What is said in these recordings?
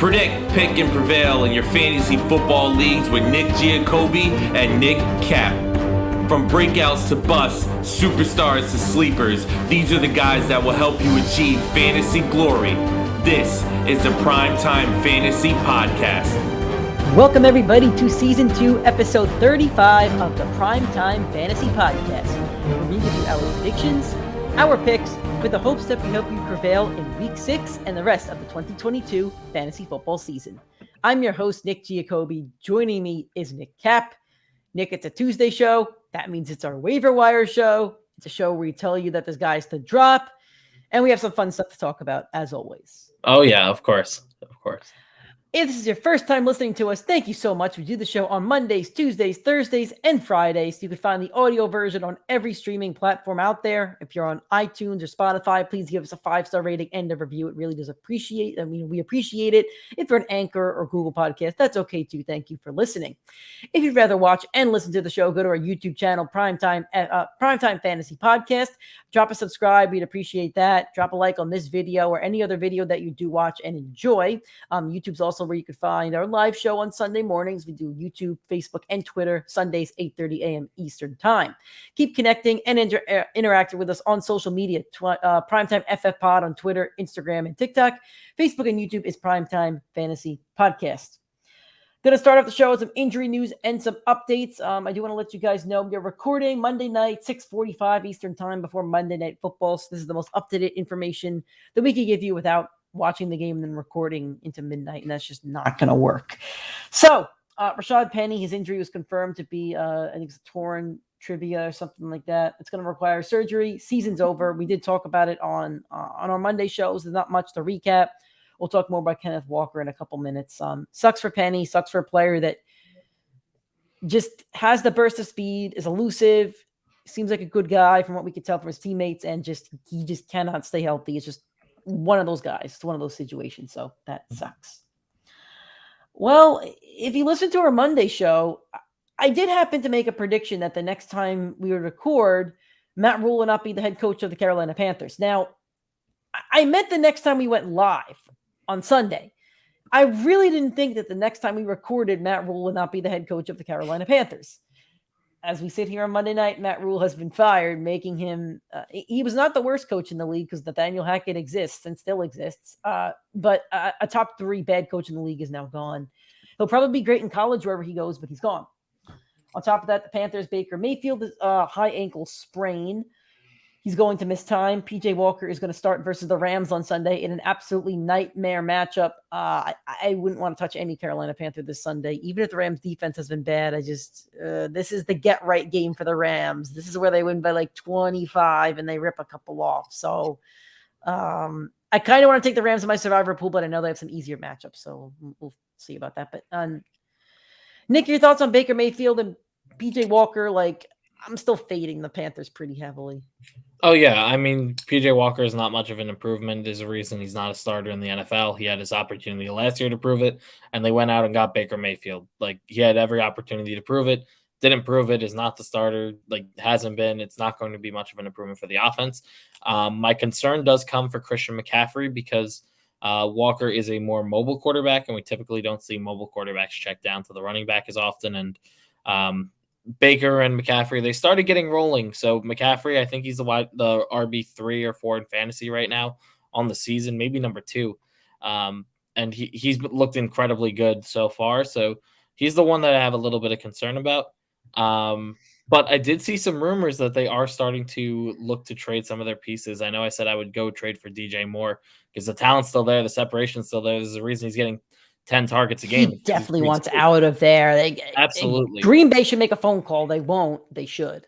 Predict, pick, and prevail in your fantasy football leagues with Nick Giacobbe and Nick Cap. From breakouts to busts, superstars to sleepers, these are the guys that will help you achieve fantasy glory. This is the PrimeTime Fantasy Podcast. Welcome everybody to Season 2, Episode 35 of the PrimeTime Fantasy Podcast, where we give you our predictions, our picks, with the hopes that we help you prevail in Week 6 and the rest of the 2022 fantasy football season. I'm your host, Nick Giacobbe. Joining me is Nick Cap. Nick, it's a Tuesday show. That means it's our waiver wire show. It's a show where we tell you that there's guys to drop, and we have some fun stuff to talk about, as always. Oh, yeah, of course. Of course. If this is your first time listening to us, thank you so much. We do the show on Mondays, Tuesdays, Thursdays, and Fridays. You can find the audio version on every streaming platform out there. If you're on iTunes or Spotify, please give us a 5-star rating and a review. It really does we appreciate it. If you're an Anchor or Google Podcast, that's okay too. Thank you for listening. If you'd rather watch and listen to the show, go to our YouTube channel, PrimeTime Fantasy Podcast. Drop a subscribe. We'd appreciate that. Drop a like on this video or any other video that you do watch and enjoy. YouTube's also where you can find our live show on Sunday mornings. We do YouTube, Facebook, and Twitter, Sundays, 8:30 a.m. Eastern Time. Keep connecting and interacting with us on social media. PrimeTimeFFPod on Twitter, Instagram, and TikTok. Facebook and YouTube is PrimeTime Fantasy Podcast. Going to start off the show with some injury news and some updates. I do want to let you guys know we're recording Monday night, 6:45 Eastern Time before Monday Night Football. So this is the most up-to-date information that we can give you without watching the game and then recording into midnight, and that's just not going to work. So Rashad Penny, his injury was confirmed to be, I think it's a torn tibia or something like that. It's going to require surgery. Season's over. We did talk about it on our Monday shows. There's not much to recap. We'll talk more about Kenneth Walker in a couple minutes. Sucks for Penny. Sucks for a player that just has the burst of speed, is elusive, seems like a good guy from what we could tell from his teammates, and he just cannot stay healthy. It's just one of those guys. It's one of those situations. So that sucks. Well, if you listen to our Monday show, I did happen to make a prediction that the next time we would record, Matt Rule will not be the head coach of the Carolina Panthers. Now, I meant the next time we went live on Sunday. I really didn't think that the next time we recorded, Matt Rule would not be the head coach of the Carolina Panthers. As we sit here on Monday night, Matt Rule has been fired, making him he was not the worst coach in the league because Nathaniel Hackett exists and still exists. But a top 3 bad coach in the league is now gone. He'll probably be great in college wherever he goes, but he's gone. On top of that, the Panthers' Baker Mayfield is high ankle sprain. He's going to miss time. PJ Walker is going to start versus the Rams on Sunday in an absolutely nightmare matchup. I wouldn't want to touch any Carolina Panther this Sunday, even if the Rams defense has been bad. This is the get right game for the Rams. This is where they win by like 25 and they rip a couple off. So I kind of want to take the Rams in my survivor pool, but I know they have some easier matchups. So we'll see about that. But Nick, your thoughts on Baker Mayfield and PJ Walker? I'm still fading the Panthers pretty heavily. Oh, yeah. I mean, PJ Walker is not much of an improvement. There's a reason he's not a starter in the NFL. He had his opportunity last year to prove it, and they went out and got Baker Mayfield. He had every opportunity to prove it. Didn't prove it, is not the starter. Hasn't been. It's not going to be much of an improvement for the offense. My concern does come for Christian McCaffrey because Walker is a more mobile quarterback, and we typically don't see mobile quarterbacks check down to the running back as often. And Baker and McCaffrey, they started getting rolling. So McCaffrey, I think he's the RB3 or 4 in fantasy right now on the season, maybe number 2. And he's looked incredibly good so far. So he's the one that I have a little bit of concern about. But I did see some rumors that they are starting to look to trade some of their pieces. I know I said I would go trade for DJ Moore because the talent's still there. The separation's still there. There's a reason he's getting 10 targets a game. He definitely wants out of there. Absolutely. Green Bay should make a phone call. They won't. They should.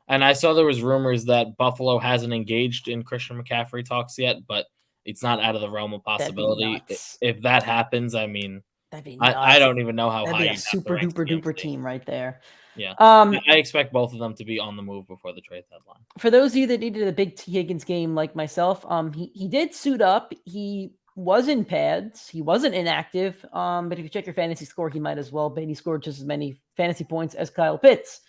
And I saw there was rumors that Buffalo hasn't engaged in Christian McCaffrey talks yet, but it's not out of the realm of possibility. If that happens, I mean, I don't even know how that'd high. That'd be a super duper duper team right there. Yeah. I expect both of them to be on the move before the trade deadline. For those of you that needed a big T. Higgins game like myself, he did suit up. He was in pads. He wasn't inactive. But if you check your fantasy score, he might as well be. He scored just as many fantasy points as Kyle Pitts.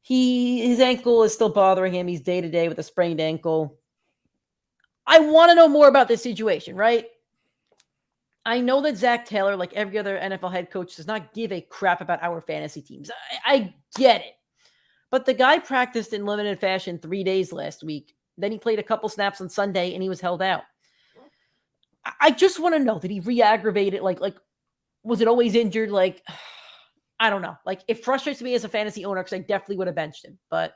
His ankle is still bothering him. He's day-to-day with a sprained ankle. I want to know more about this situation, right? I know that Zach Taylor, like every other NFL head coach, does not give a crap about our fantasy teams. I get it. But the guy practiced in limited fashion 3 days last week. Then he played a couple snaps on Sunday and he was held out. I just want to know, did he re-aggravate it? Like, was it always injured? Like, I don't know. Like, it frustrates me as a fantasy owner because I definitely would have benched him. But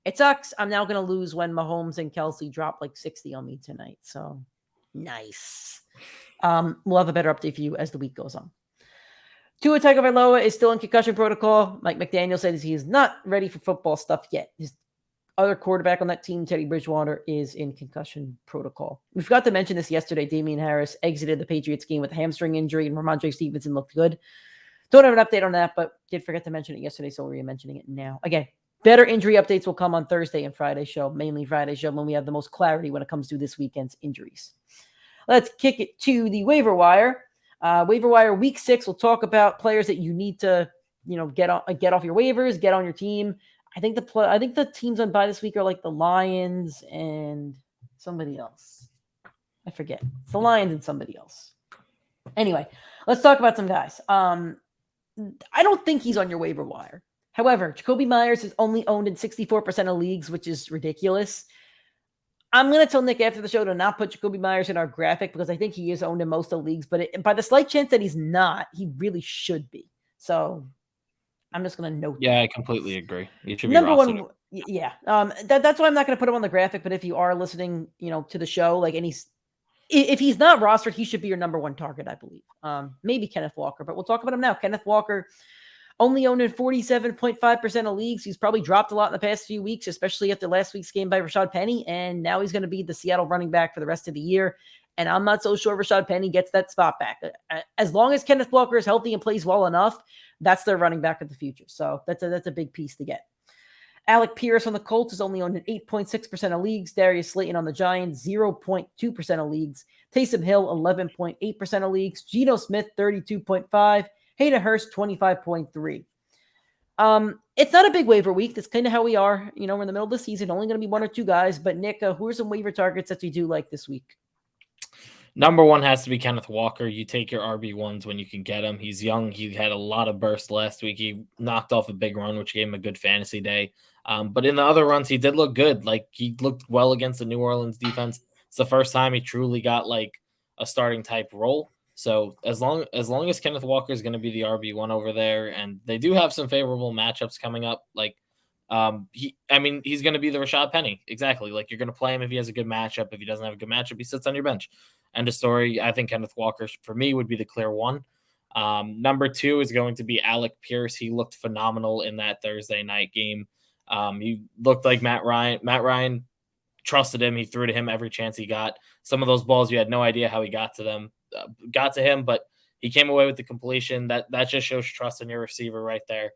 it sucks. I'm now going to lose when Mahomes and Kelsey drop like 60 on me tonight. So, nice. We'll have a better update for you as the week goes on. Tua Tagovailoa is still in concussion protocol. Mike McDaniel says he is not ready for football stuff yet. His other quarterback on that team, Teddy Bridgewater, is in concussion protocol. We forgot to mention this yesterday. Damian Harris exited the Patriots game with a hamstring injury, and Ramondre Stevenson looked good. Don't have an update on that, but did forget to mention it yesterday, so we're mentioning it now. Again, better injury updates will come on Thursday and Friday show, mainly Friday show, when we have the most clarity when it comes to this weekend's injuries. Let's kick it to the waiver wire. Waiver wire week 6. We'll talk about players that you need to, get off your waivers, get on your team. I think the teams on bye this week are like the Lions and somebody else. I forget. It's the Lions and somebody else. Anyway, let's talk about some guys. I don't think he's on your waiver wire. However, Jacoby Myers is only owned in 64% of leagues, which is ridiculous. I'm going to tell Nick after the show to not put Jacoby Myers in our graphic because I think he is owned in most of the leagues, but by the slight chance that he's not, he really should be. So I'm just going to note that. I completely agree. You should be number one. Yeah. That's why I'm not going to put him on the graphic, but if you are listening, to the show, if he's not rostered, he should be your number one target, I believe. Maybe Kenneth Walker, but we'll talk about him now. Kenneth Walker, only owned in 47.5% of leagues. He's probably dropped a lot in the past few weeks, especially after last week's game by Rashad Penny. And now he's going to be the Seattle running back for the rest of the year. And I'm not so sure Rashad Penny gets that spot back. As long as Kenneth Walker is healthy and plays well enough, that's their running back of the future. So that's a big piece to get. Alec Pierce on the Colts is only owned in 8.6% of leagues. Darius Slayton on the Giants, 0.2% of leagues. Taysom Hill, 11.8% of leagues. Geno Smith, 32.5%. Hayden Hurst, 25.3. It's not a big waiver week. That's kind of how we are. We're in the middle of the season, only going to be one or two guys. But Nick, who are some waiver targets that you do like this week? Number one has to be Kenneth Walker. You take your RB1s when you can get him. He's young. He had a lot of burst last week. He knocked off a big run, which gave him a good fantasy day. But in the other runs, he did look good. Like, he looked well against the New Orleans defense. It's the first time he truly got like a starting type role. So as long as Kenneth Walker is going to be the RB1 over there, and they do have some favorable matchups coming up, like he's going to be the Rashad Penny. Exactly. Like, you're going to play him if he has a good matchup. If he doesn't have a good matchup, he sits on your bench. End of story. I think Kenneth Walker, for me, would be the clear one. Number 2 is going to be Alec Pierce. He looked phenomenal in that Thursday night game. He looked like Matt Ryan. Matt Ryan trusted him. He threw to him every chance he got. Some of those balls, you had no idea how he got to him, but he came away with the completion. That just shows trust in your receiver right there.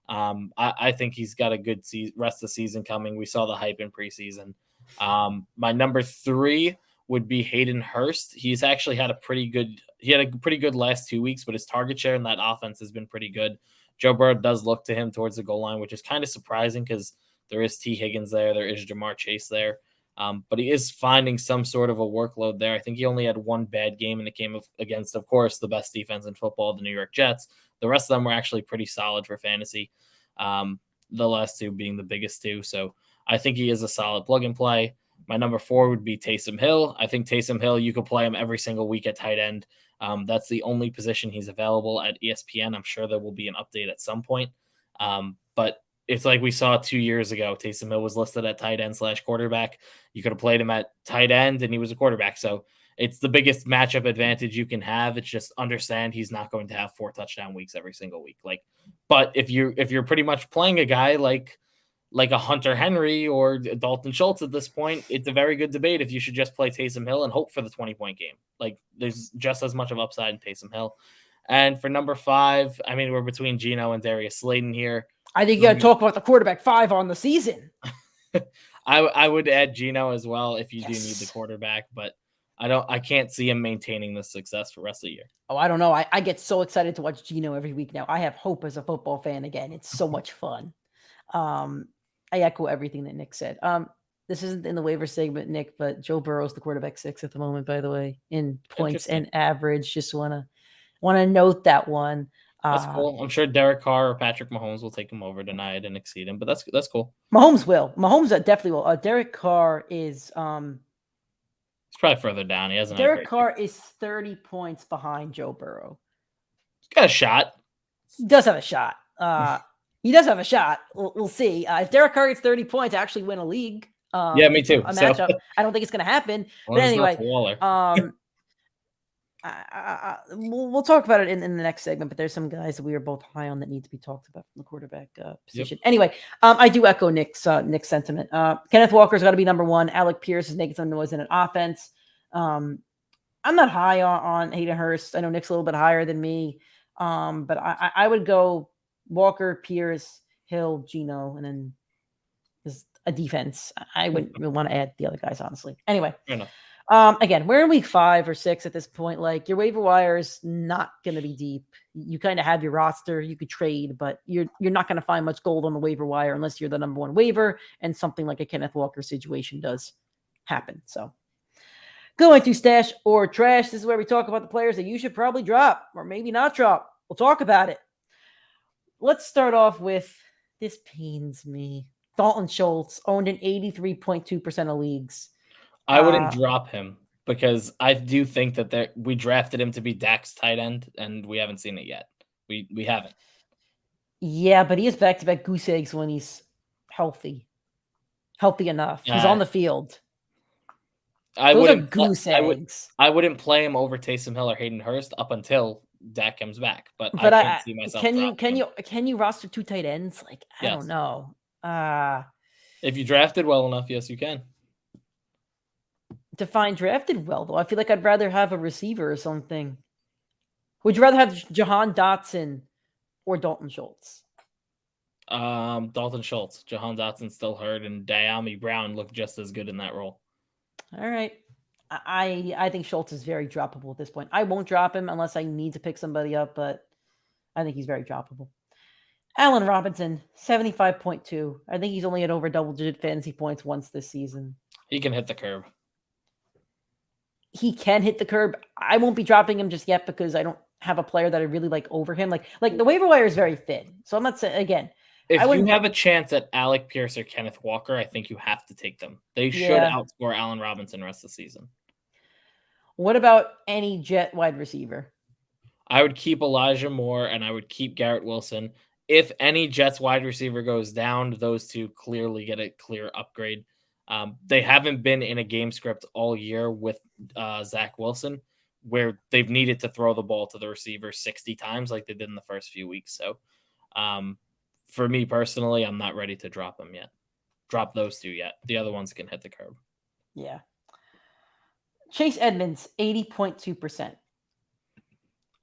I think he's got a good rest of the season coming. We saw the hype in preseason. My number 3 would be Hayden Hurst. He's actually had a pretty good last 2 weeks, but his target share in that offense has been pretty good. Joe Burrow does look to him towards the goal line, which is kind of surprising because there is T. Higgins there. There is Jamar Chase there. But he is finding some sort of a workload there. I think he only had one bad game in the game against, of course, the best defense in football, the New York Jets. The rest of them were actually pretty solid for fantasy. The last 2 being the biggest 2. So I think he is a solid plug and play. My number 4 would be Taysom Hill. I think Taysom Hill, you could play him every single week at tight end. That's the only position he's available at ESPN. I'm sure there will be an update at some point. But it's like we saw 2 years ago. Taysom Hill was listed at tight end / quarterback. You could have played him at tight end and he was a quarterback. So it's the biggest matchup advantage you can have. It's just understand he's not going to have 4 touchdown weeks every single week. But if you're pretty much playing a guy like a Hunter Henry or Dalton Schultz at this point, it's a very good debate if you should just play Taysom Hill and hope for the 20-point game. Like, there's just as much of upside in Taysom Hill. And for number 5, we're between Geno and Darius Slayton here. I think you got to talk about the quarterback 5 on the season. I would add Geno as well if you do need the quarterback, but I can't see him maintaining this success for the rest of the year. Oh, I don't know. I get so excited to watch Geno every week now. I have hope as a football fan again. It's so much fun. I echo everything that Nick said. This isn't in the waiver segment, Nick, but Joe Burrow's the quarterback 6 at the moment, by the way, in points and average. Just want to note that one. That's cool. I'm sure Derek Carr or Patrick Mahomes will take him over tonight and exceed him, but that's cool. Mahomes will. Mahomes definitely will. Derek Carr is he's probably further down. He hasn't. Derek Carr is 30 points behind Joe Burrow. He's got a shot. He does have a shot. He does have a shot. We'll see. If Derek Carr gets 30 points, I actually win a league. Yeah, me too. A matchup. I don't think it's going to happen. But anyway, we'll talk about it in the next segment. But there's some guys that we are both high on that need to be talked about from the quarterback position. Yep. Anyway, I do echo Nick's sentiment. Kenneth Walker's got to be number one. Alec Pierce is making some noise in an offense. I'm not high on Hayden Hurst. I know Nick's a little bit higher than me. But I would go Walker, Pierce, Hill, Geno, and then a defense. I wouldn't really want to add the other guys, honestly. Anyway, again, we're in week 5 or 6 at this point. Like, your waiver wire is not going to be deep. You kind of have your roster. You could trade, but you're not going to find much gold on the waiver wire unless you're the number one waiver and something like a Kenneth Walker situation does happen. So going to stash or trash. This is where we talk about the players that you should probably drop or maybe not drop. We'll talk about it. Let's start off with, this pains me, Dalton Schultz, owned in 83.2% of leagues. I wouldn't drop him because I do think that we drafted him to be Dak's tight end, and we haven't seen it yet. We haven't. Yeah, but he has back-to-back goose eggs when he's healthy enough. He's on the field. Those are goose eggs. I wouldn't play him over Taysom Hill or Hayden Hurst up until Dak comes back. But I can't see myself. Can you roster 2 tight ends? Like, I don't know. If you drafted well enough, yes, you can. Define drafted well, though. I feel like I'd rather have a receiver or something. Would you rather have Jahan Dotson or Dalton Schultz? Dalton Schultz. Jahan Dotson's still hurt, and Diami Brown looked just as good in that role. All right. I think Schultz is very droppable at this point. I won't drop him unless I need to pick somebody up, but I think he's very droppable. Allen Robinson, 75.2. I think he's only at over double-digit fantasy points once this season. He can hit the curb. He can hit the curb. I won't be dropping him just yet because I don't have a player that I really like over him. Like the waiver wire is very thin. So I'm not saying, again, if you have a chance at Alec Pierce or Kenneth Walker, I think you have to take them. They should outscore Allen Robinson the rest of the season. What about any Jet wide receiver? I would keep Elijah Moore and I would keep Garrett Wilson. If any Jets wide receiver goes down, those two clearly get a clear upgrade. They haven't been in a game script all year with Zach Wilson, where they've needed to throw the ball to the receiver 60 times like they did in the first few weeks. So for me personally, I'm not ready to drop them yet. Drop those two yet. The other ones can hit the curb. Yeah. Chase Edmonds, 80.2%.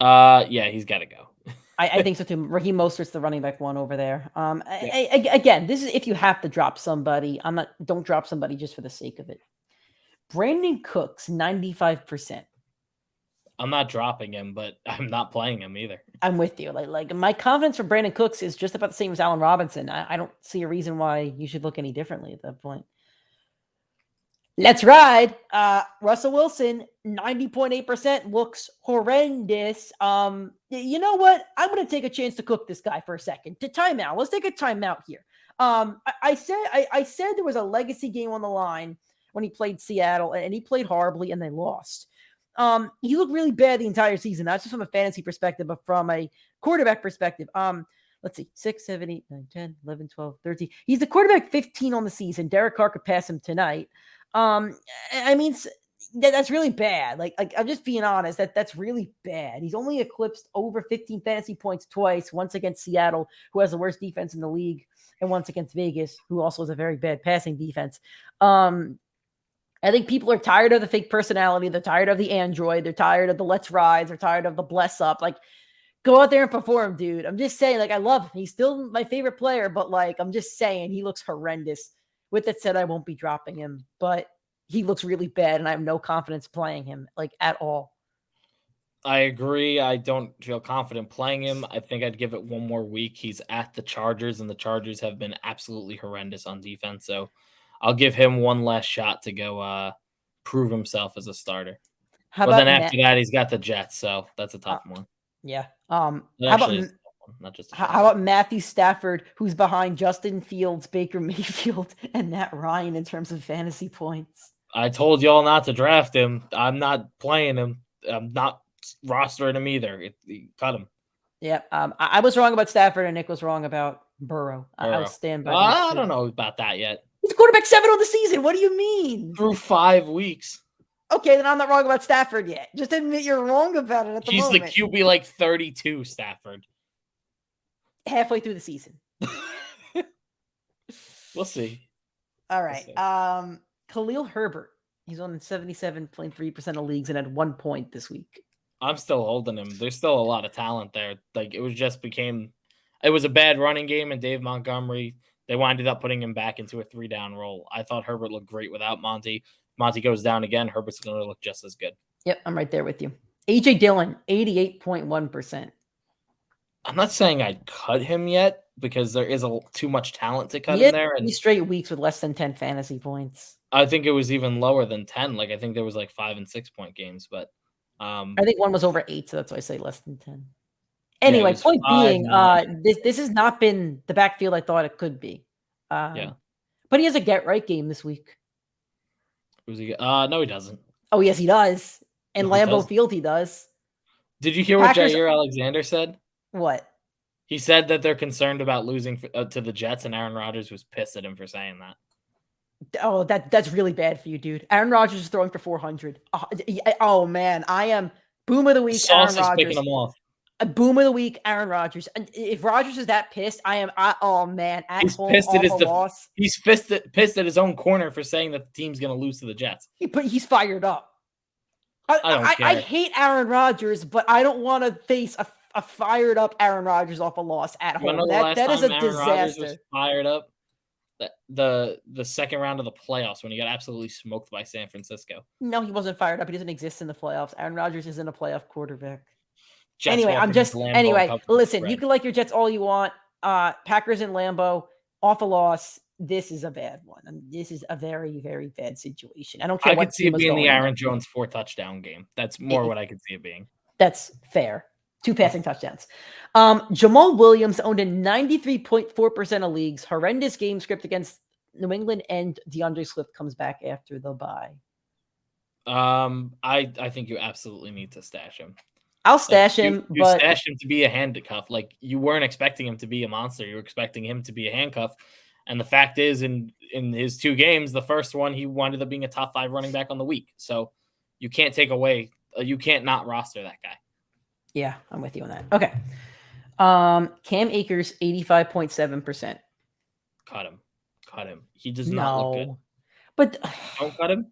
Yeah, he's got to go. I think so too. Raheem Mostert's the running back one over there. Again, this is if you have to drop somebody. Don't drop somebody just for the sake of it. Brandon Cooks, 95%. I'm not dropping him, but I'm not playing him either. I'm with you. Like my confidence for Brandon Cooks is just about the same as Allen Robinson. I don't see a reason why you should look any differently at that point. Let's ride. Russell Wilson, 90.8%, looks horrendous. You know what? I'm going to take a chance to cook this guy for a second. To timeout. Let's take a timeout here. I said there was a legacy game on the line when he played Seattle, and he played horribly, and they lost. He looked really bad the entire season, not just from a fantasy perspective, but from a quarterback perspective. Let's see, 6, 7, 8, 9, 10, 11, 12, 13. He's the quarterback 15 on the season. Derek Carr could pass him tonight. I mean, that's really bad. Like I'm just being honest, that's really bad. He's only eclipsed over 15 fantasy points twice, once against Seattle, who has the worst defense in the league, and once against Vegas, who also has a very bad passing defense. I think people are tired of the fake personality. They're tired of the Android. They're tired of the let's ride. They're tired of the bless up. Like, go out there and perform, dude. I'm just saying, like, I love him. He's still my favorite player, but like, I'm just saying he looks horrendous. With that said, I won't be dropping him, but he looks really bad, and I have no confidence playing him, like, at all. I agree. I don't feel confident playing him. I think I'd give it one more week. He's at the Chargers, and the Chargers have been absolutely horrendous on defense. So I'll give him one last shot to go prove himself as a starter. How But about then after that, he's got the Jets, so that's a tough one. Yeah. It actually is a tough one, not just a how about Matthew Stafford, who's behind Justin Fields, Baker Mayfield, and Matt Ryan in terms of fantasy points? I told y'all not to draft him. I'm not playing him. I'm not rostering him either. Cut him. Yeah. I was wrong about Stafford, and Nick was wrong about Burrow. I'll stand by those I two. don't know about that yet. He's quarterback 7 on the season. What do you mean? Through 5 weeks. Okay, then I'm not wrong about Stafford yet. Just admit you're wrong about it at the moment. He's the QB like 32, Stafford. Halfway through the season. We'll see. All right. Khalil Herbert. He's on 77.3% of leagues and had 1 point this week. I'm still holding him. There's still a lot of talent there. Like it was a bad running game, and Dave Montgomery, they winded up putting him back into a 3-down role. I thought Herbert looked great without Monty. Monty goes down again, Herbert's going to look just as good. Yep, I'm right there with you. AJ Dillon, 88.1%. I'm not saying I'd cut him yet because there is too much talent to cut in there. And 3 straight weeks with less than 10 fantasy points. I think it was even lower than 10. Like I think there was like 5 and 6 point games, but I think one was over 8, so that's why I say less than 10. Anyway, point being, this has not been the backfield I thought it could be. But he has a get right game this week. Who's he? No, he doesn't. Oh, yes, he does. And Lambeau Field, he does. Did you hear what Jair Alexander said? What? He said that they're concerned about losing to the Jets, and Aaron Rodgers was pissed at him for saying that. Oh, that's really bad for you, dude. Aaron Rodgers is throwing for 400. Oh man, I am boom of the week. Sauce Aaron is Rodgers. picking him off. A boom of the week, Aaron Rodgers. And if Rodgers is that pissed, oh man, He's pissed at He's pissed at his own corner for saying that the team's going to lose to the Jets. But he's fired up. I hate Aaron Rodgers, but I don't want to face a fired up Aaron Rodgers off a loss at home. That is a disaster. Was fired up. The second round of the playoffs when he got absolutely smoked by San Francisco. No, he wasn't fired up. He doesn't exist in the playoffs. Aaron Rodgers isn't a playoff quarterback. Jets Listen, you can like your Jets all you want. Packers and Lambeau off a loss. This is a bad one. This is a very, very bad situation. I don't care. I could see it being the Aaron Jones 4-touchdown game. That's more what I could see it being. That's fair. 2 passing touchdowns. Jamal Williams owned in 93.4% of leagues. Horrendous game script against New England, and DeAndre Swift comes back after the bye. I think you absolutely need to stash him. I'll stash him. You stash him to be a handcuff. Like you weren't expecting him to be a monster. You were expecting him to be a handcuff. And the fact is, in his 2 games, the first one he wound up being a top 5 running back on the week. So you can't take away. You can't not roster that guy. Yeah, I'm with you on that. Okay. Cam Akers, 85.7%. Cut him. He does not look good. But don't cut him.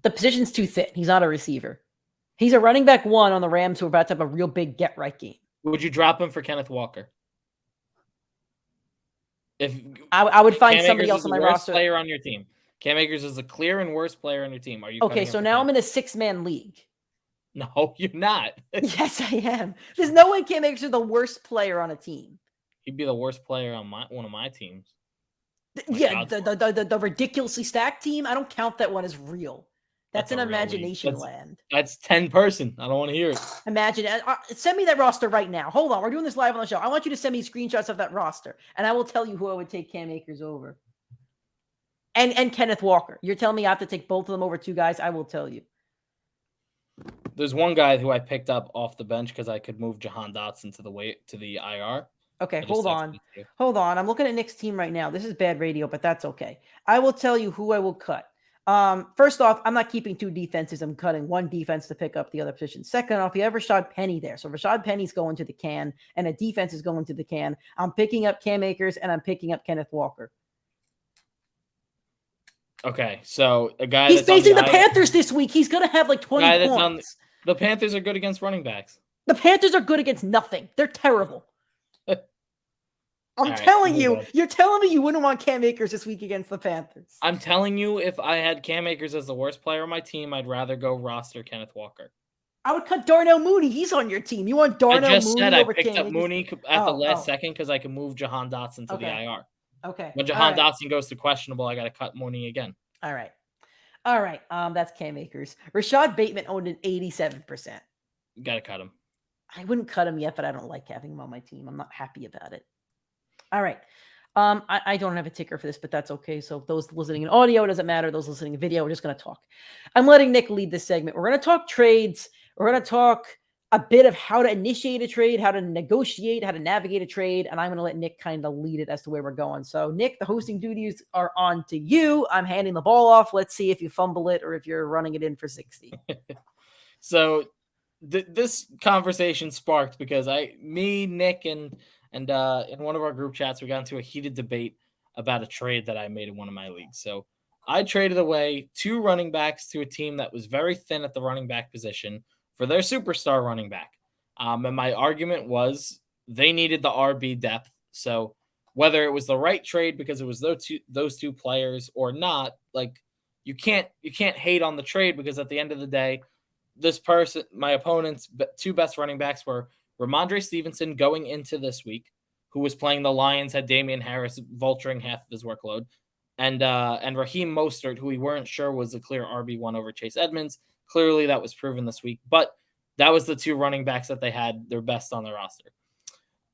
The position's too thin. He's not a receiver. He's a running back 1 on the Rams who are about to have a real big get right game. Would you drop him for Kenneth Walker? If I would find Cam somebody Akers else on my roster. Player on your team. Cam Akers is the clear and worst player on your team. Are you okay? So now I'm in a 6-man league. No, you're not. Yes, I am. There's no way Cam Akers is the worst player on a team. He'd be the worst player on one of my teams. The ridiculously stacked team. I don't count that one as real. That's an imagination land. That's 10 person. I don't want to hear it. Imagine. Send me that roster right now. Hold on. We're doing this live on the show. I want you to send me screenshots of that roster, and I will tell you who I would take Cam Akers over. And Kenneth Walker. You're telling me I have to take both of them over 2 guys? I will tell you. There's one guy who I picked up off the bench because I could move Jahan Dotson to the IR. Okay, hold on. I'm looking at Nick's team right now. This is bad radio, but that's okay. I will tell you who I will cut. First off, I'm not keeping 2 defenses. I'm cutting 1 defense to pick up the other position. Second off, you have Rashad Penny there. So Rashad Penny's going to the can, and a defense is going to the can. I'm picking up Cam Akers, and I'm picking up Kenneth Walker. Okay, so a guy he's facing the Panthers this week. He's going to have like 20 points. The Panthers are good against running backs. The Panthers are good against nothing. They're terrible. I'm telling you, you're telling me you wouldn't want Cam Akers this week against the Panthers. I'm telling you, if I had Cam Akers as the worst player on my team, I'd rather go roster Kenneth Walker. I would cut Darnell Mooney. He's on your team. You want Darnell Mooney over Cam Akers? I picked up Mooney at the last second because I could move Jahan Dotson to the IR. Okay. When All Jahan right. Dotson goes to questionable, I got to cut Mooney again. All right. All right. That's Cam Akers. Rashad Bateman owned an 87%. Got to cut him. I wouldn't cut him yet, but I don't like having him on my team. I'm not happy about it. All right. I don't have a ticker for this, but that's okay. So those listening in audio, doesn't matter. Those listening in video, we're just going to talk. I'm letting Nick lead this segment. We're going to talk trades. We're going to talk a bit of how to initiate a trade, how to negotiate, how to navigate a trade, and I'm going to let Nick kind of lead it as to where we're going. So, Nick, the hosting duties are on to you. I'm handing the ball off. Let's see if you fumble it or if you're running it in for 60. So this conversation sparked because me, Nick, and in one of our group chats, we got into a heated debate about a trade that I made in one of my leagues. So I traded away 2 running backs to a team that was very thin at the running back position for their superstar running back. And my argument was they needed the RB depth. So whether it was the right trade because it was those two players or not, like you can't hate on the trade because at the end of the day, my opponent's 2 best running backs were Ramondre Stevenson going into this week, who was playing the Lions, had Damian Harris vulturing half of his workload, and Raheem Mostert, who we weren't sure was a clear RB1 over Chase Edmonds. Clearly, that was proven this week, but that was the 2 running backs that they had their best on the roster.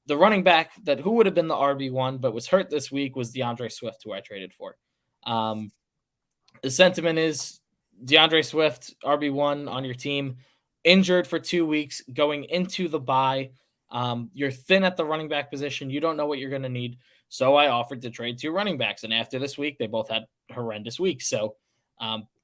The running back who would have been the RB1 but was hurt this week was DeAndre Swift, who I traded for. The sentiment is DeAndre Swift, RB1 on your team, injured for 2 weeks, going into the bye. You're thin at the running back position. You don't know what you're going to need. So I offered to trade 2 running backs. And after this week, they both had horrendous weeks. So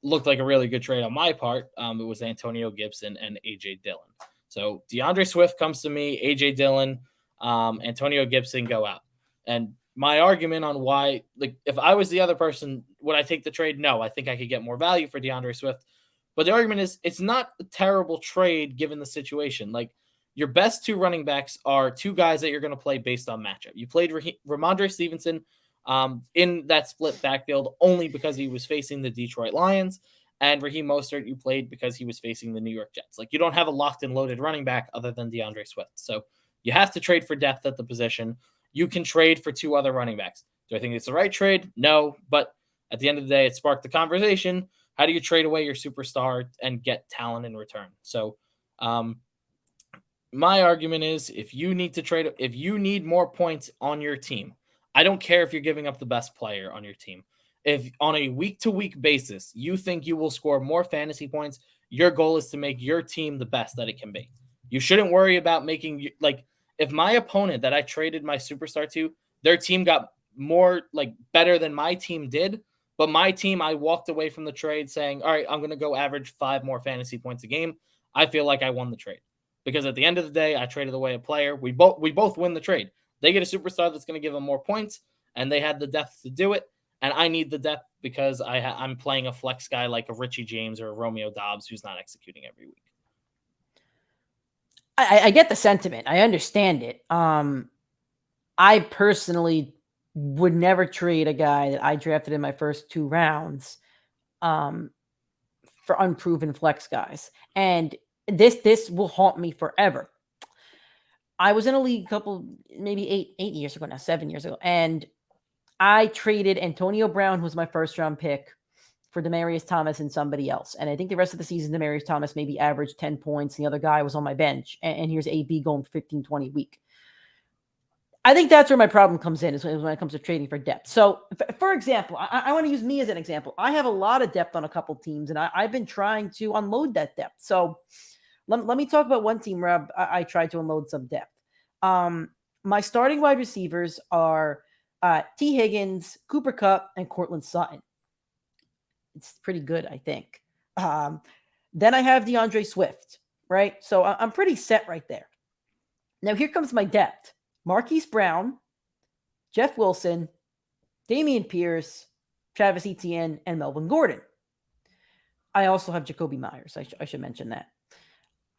looked like a really good trade on my part. It was Antonio Gibson and A.J. Dillon. So DeAndre Swift comes to me, A.J. Dillon, Antonio Gibson go out. And my argument on why, like, if I was the other person, would I take the trade? No, I think I could get more value for DeAndre Swift. But the argument is it's not a terrible trade given the situation. Like, your best 2 running backs are 2 guys that you're going to play based on matchup. You played Ramondre Stevenson in that split backfield only because he was facing the Detroit Lions, and Raheem Mostert you played because he was facing the New York Jets. Like, you don't have a locked and loaded running back other than DeAndre Swift. So you have to trade for depth at the position. You can trade for 2 other running backs. Do I think it's the right trade? No, but at the end of the day, it sparked the conversation. How do you trade away your superstar and get talent in return? So my argument is if you need more points on your team, I don't care if you're giving up the best player on your team. If on a week-to-week basis, you think you will score more fantasy points, your goal is to make your team the best that it can be. You shouldn't worry about making, like, if my opponent that I traded my superstar to, their team got more, like, better than my team did, but my team, I walked away from the trade saying, all right, I'm going to go average 5 more fantasy points a game. I feel like I won the trade because at the end of the day, I traded away a player. We both win the trade. They get a superstar that's going to give them more points, and they had the depth to do it. And I need the depth because I'm playing a flex guy like a Richie James or a Romeo Dobbs who's not executing every week. I get the sentiment. I understand it. I personally would never trade a guy that I drafted in my first 2 rounds for unproven flex guys. And this will haunt me forever. I was in a league maybe 8 years ago now, 7 years ago, and I traded Antonio Brown, who was my first round pick, for Demaryius Thomas and somebody else. And I think the rest of the season, Demaryius Thomas maybe averaged 10 points. And the other guy was on my bench. And here's AB going 15, 20 a week. I think that's where my problem comes in is when it comes to trading for depth. So, for example, I want to use me as an example. I have a lot of depth on a couple teams, and I've been trying to unload that depth. So let me talk about one team where I tried to unload some depth. My starting wide receivers are T. Higgins, Cooper Kupp, and Cortland Sutton. It's pretty good, I think. Then I have DeAndre Swift, right? So I'm pretty set right there. Now here comes my depth. Marquise Brown, Jeff Wilson, Dameon Pierce, Travis Etienne, and Melvin Gordon. I also have Jacoby Myers. I should mention that.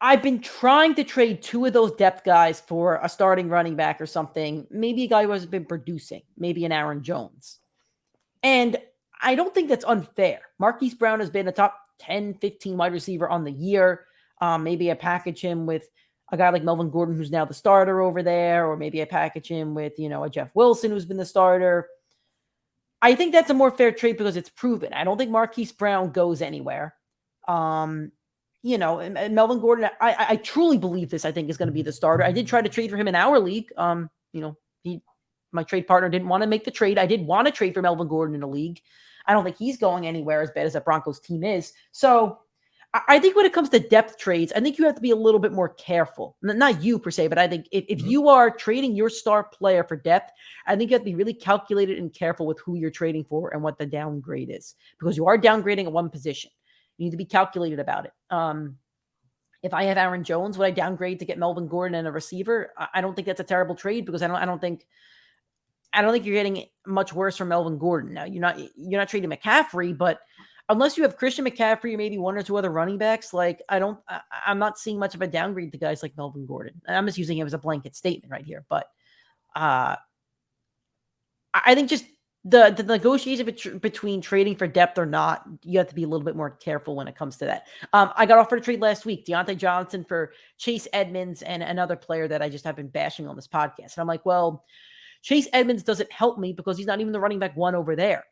I've been trying to trade 2 of those depth guys for a starting running back or something. Maybe a guy who hasn't been producing. Maybe an Aaron Jones. And I don't think that's unfair. Marquise Brown has been a top 10, 15 wide receiver on the year. Maybe I package him with a guy like Melvin Gordon, who's now the starter over there, or maybe I package him with, a Jeff Wilson, who's been the starter. I think that's a more fair trade because it's proven. I don't think Marquise Brown goes anywhere. And Melvin Gordon, I truly believe this, I think, is going to be the starter. I did try to trade for him in our league. My trade partner didn't want to make the trade. I did want to trade for Melvin Gordon in a league. I don't think he's going anywhere as bad as that Broncos team is. So I think when it comes to depth trades, I think you have to be a little bit more careful. Not you per se, but I think if you are trading your star player for depth, I think you have to be really calculated and careful with who you're trading for and what the downgrade is, because you are downgrading at one position. You need to be calculated about it. If I have Aaron Jones, would I downgrade to get Melvin Gordon and a receiver? I don't think that's a terrible trade because I don't think you're getting much worse from Melvin Gordon. Now you're not trading McCaffrey, but unless you have Christian McCaffrey or maybe one or two other running backs, I'm not seeing much of a downgrade to guys like Melvin Gordon. And I'm just using him as a blanket statement right here. But I think just the negotiation between trading for depth or not, you have to be a little bit more careful when it comes to that. I got offered a trade last week, Deontay Johnson for Chase Edmonds and another player that I just have been bashing on this podcast. And I'm like, well, Chase Edmonds doesn't help me because he's not even the running back one over there.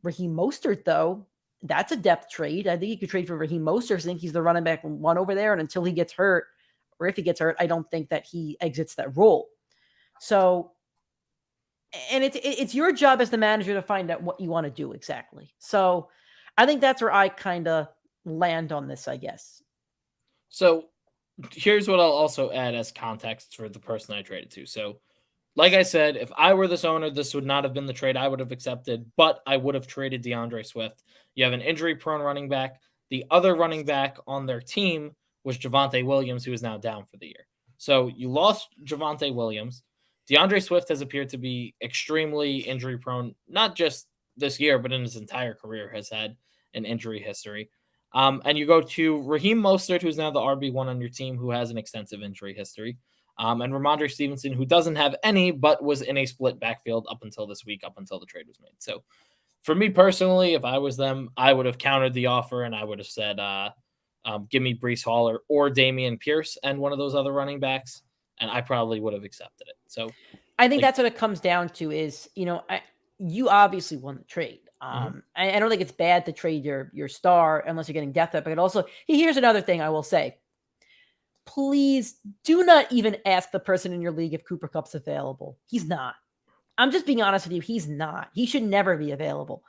Raheem Mostert, though, that's a depth trade. I think you could trade for Raheem Mostert. I think he's the running back one over there. And until he gets hurt, or if he gets hurt, I don't think that he exits that role. So, and it's your job as the manager to find out what you want to do exactly. So I think that's where I kind of land on this, I guess. So here's what I'll also add as context for the person I traded to. So like I said, if I were this owner, this would not have been the trade I would have accepted, but I would have traded DeAndre Swift. You have an injury-prone running back. The other running back on their team was Javonte Williams, who is now down for the year. So you lost Javonte Williams. DeAndre Swift has appeared to be extremely injury-prone, not just this year, but in his entire career has had an injury history. And you go to Raheem Mostert, who's now the RB1 on your team, who has an extensive injury history. And Ramondre Stevenson, who doesn't have any, but was in a split backfield up until this week, up until the trade was made. So for me personally, if I was them, I would have countered the offer and I would have said, give me Breece Hall or Dameon Pierce and one of those other running backs. And I probably would have accepted it. So I think that's what it comes down to is, you obviously won the trade. I don't think it's bad to trade your star unless you're getting depth up. But also, here's another thing I will say. Please do not even ask the person in your league if Cooper Kupp's available. He's not. I'm just being honest with you. He's not. He should never be available.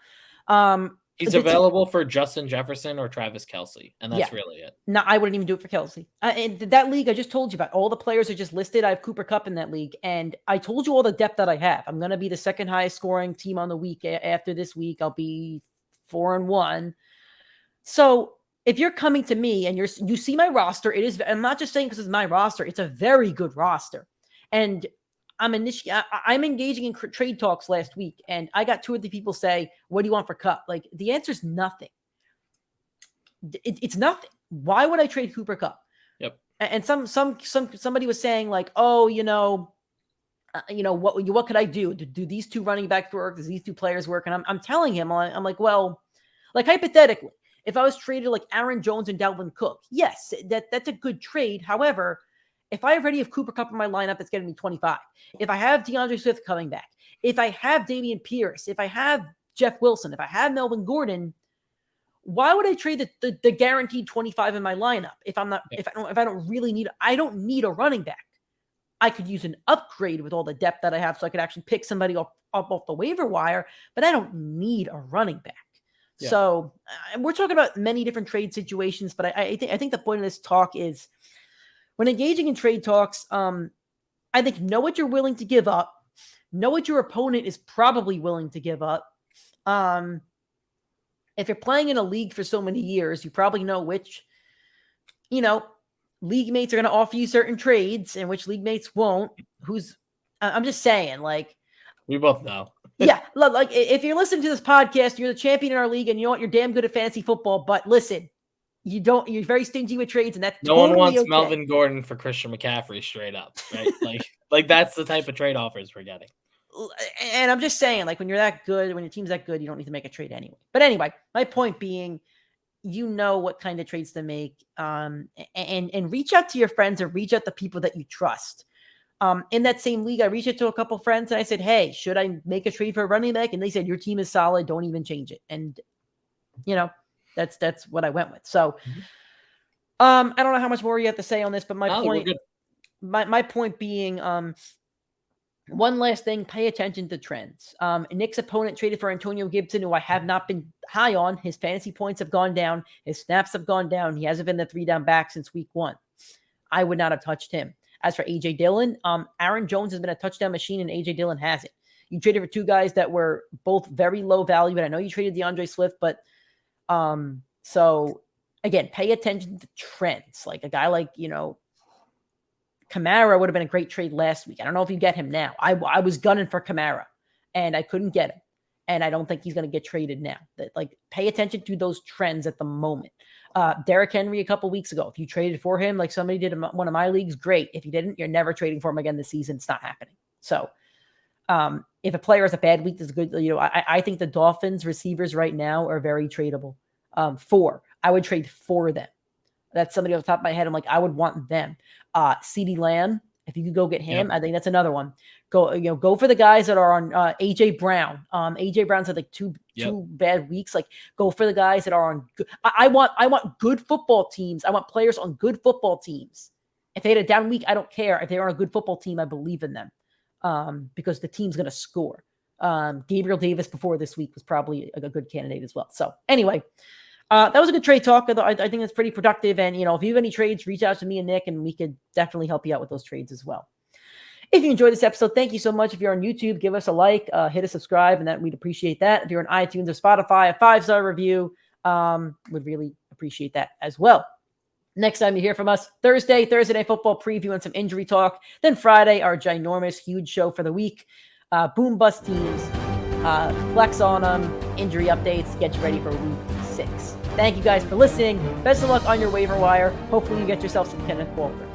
He's available for Justin Jefferson or Travis Kelce, and that's really it. No, I wouldn't even do it for Kelce. In that league I just told you about, all the players are just listed. I have Cooper Kupp in that league, and I told you all the depth that I have. I'm going to be the second highest scoring team on the week. After this week, I'll be 4-1. So if you're coming to me and you see my roster, it is. I'm not just saying because it's my roster. It's a very good roster, and I'm engaging in trade talks last week, and I got two of the people say, "What do you want for Kupp?" Like the answer is nothing. It's nothing. Why would I trade Cooper Kupp? Yep. And somebody was saying like, "Oh, what could I do? Do these two running backs work? Does these two players work?" And I'm telling him, I'm like, well, like hypothetically, if I was traded like Aaron Jones and Dalvin Cook, yes, that's a good trade. However, if I already have Cooper Kupp in my lineup, that's getting me 25. If I have DeAndre Swift coming back, if I have Dameon Pierce, if I have Jeff Wilson, if I have Melvin Gordon, why would I trade the guaranteed 25 in my lineup if I don't really need? I don't need a running back. I could use an upgrade with all the depth that I have, so I could actually pick somebody up off the waiver wire. But I don't need a running back. Yeah. So we're talking about many different trade situations, but I think the point of this talk is, when engaging in trade talks, I think know what you're willing to give up, know what your opponent is probably willing to give up. If you're playing in a league for so many years, you probably know which, league mates are going to offer you certain trades and which league mates won't. I'm just saying, like, we both know. Yeah, like if you're listening to this podcast, you're the champion in our league, and you know what, you're damn good at fantasy football. But listen. You're very stingy with trades, and that's no totally one wants okay. Melvin Gordon for Christian McCaffrey straight up, right? like that's the type of trade offers we're getting. And I'm just saying, like, when you're that good, when your team's that good, you don't need to make a trade anyway. But anyway, my point being, what kind of trades to make, and reach out to your friends or reach out to people that you trust. In that same league, I reached out to a couple friends and I said, hey, should I make a trade for a running back? And they said, your team is solid. Don't even change it. And, that's what I went with. So, I don't know how much more you have to say on this, but my point being, one last thing, pay attention to trends. Nick's opponent traded for Antonio Gibson, who I have not been high on. His fantasy points have gone down. His snaps have gone down. He hasn't been the 3-down back since week 1. I would not have touched him. As for A.J. Dillon, Aaron Jones has been a touchdown machine, and A.J. Dillon hasn't. You traded for 2 guys that were both very low value, but I know you traded DeAndre Swift, but so again, pay attention to trends. Like a guy like, Kamara would have been a great trade last week. I don't know if you get him now. I was gunning for Kamara, and I couldn't get him. And I don't think he's going to get traded now. Pay attention to those trends at the moment. Derrick Henry a couple weeks ago, if you traded for him like somebody did in one of my leagues, great. If you didn't, you're never trading for him again this season. It's not happening. So if a player has a bad week, that's good. I think the Dolphins receivers right now are very tradable. 4. I would trade for them. That's somebody off the top of my head. I'm like, I would want them. CeeDee Lamb, if you could go get him, I think that's another one. Go for the guys that are on AJ Brown. AJ Brown's had like two bad weeks. Like, go for the guys that are on good. I want good football teams. I want players on good football teams. If they had a down week, I don't care. If they're on a good football team, I believe in them. Because the team's going to score. Gabriel Davis before this week was probably a good candidate as well. So anyway, that was a good trade talk. I think it's pretty productive. And, if you have any trades, reach out to me and Nick, and we could definitely help you out with those trades as well. If you enjoyed this episode, thank you so much. If you're on YouTube, give us a like, hit a subscribe, and we'd appreciate that. If you're on iTunes or Spotify, a 5-star review, would really appreciate that as well. Next time you hear from us, Thursday Night Football preview and some injury talk. Then Friday, our ginormous, huge show for the week. Boom bust teams, flex on them, injury updates, get you ready for week 6. Thank you guys for listening. Best of luck on your waiver wire. Hopefully you get yourself some Kenneth Walker.